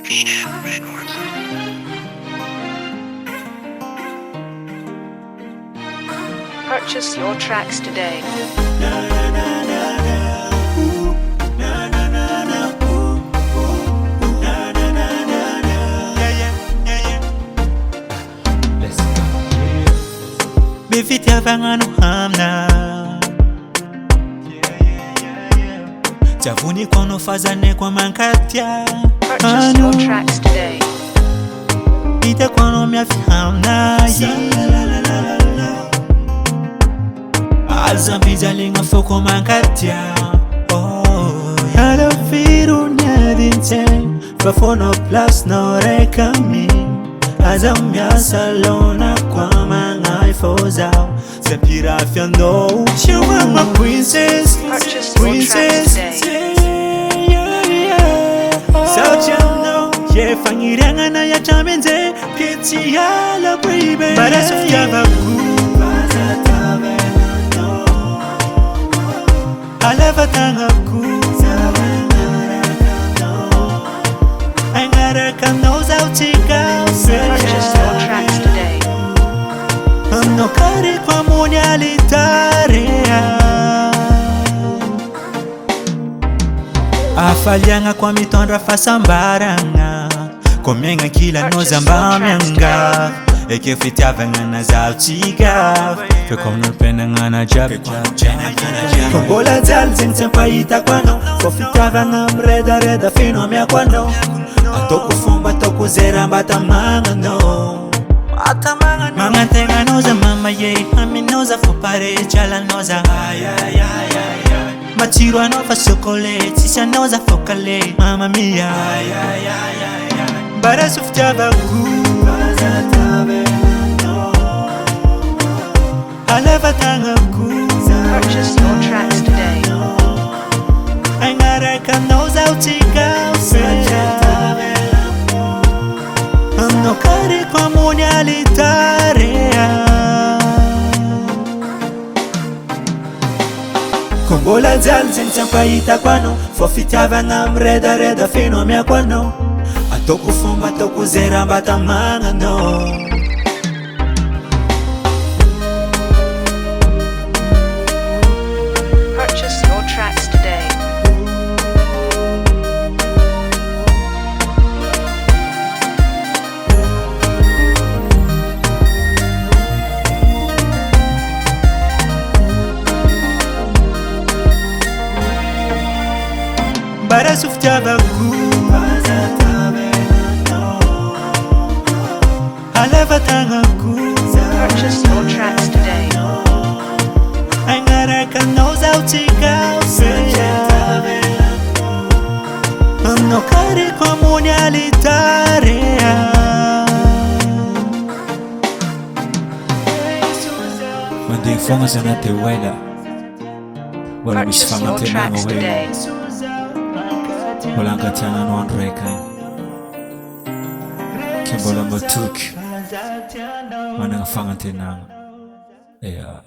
GM RECORDZ. Purchase your tracks today. Amiako Anao Javuni kono fazane kwa mankatia. Purchase your tracks today. Ite kono miafihana Azambiza linga foko mankatia. Yalo firu nyadinse Fafono plus no rekami Azamia salona kwa mangai fozao Sepira fiando She want my princess. Purchase your tracks today. Sauchano Ye fangiranga na ya chamenze Kitsi yala baby Bara sofia vaku Alava tangaku Angara kanos autika. Purchase your tracks today. No kari kwa munyalitarea Afalianga kwa mitondra fasambaranga Komenga kila nozamba mianga Eke fitiavanga na zautiga Fekom nulpenanga na jab Kongola zal zingsempa ita kwano Kofitiavanga mreda reda fino mia kwano Atoko fumba toko zera mbata manga no Mama tenga noza mama ye Ami noza fopare chala noza Matiro anova chocolate Sisha noza fokale Mama mia Bara suftia vaku Aleva tangaku. Purchase your tracks today. Angara kanoza utika No kari kwa munyalitarea Kongola zal zingsempa ita kwano Fofitiavanga mreda reda fino mia kwano Atoko fumba toko zera mbata manga no Purchase your tracks today. Bara suftia vaku Aleva tangaku. Purchase your tracks today. Angara kanoza utika No kari kwa munyalitarea Mandi fonga sana te wela Wala Purchase misfanga your te tracks nanga wela today. Wala nkatiana no andreka Kimbola matuki Mana ngafanga te nanga. Yeah.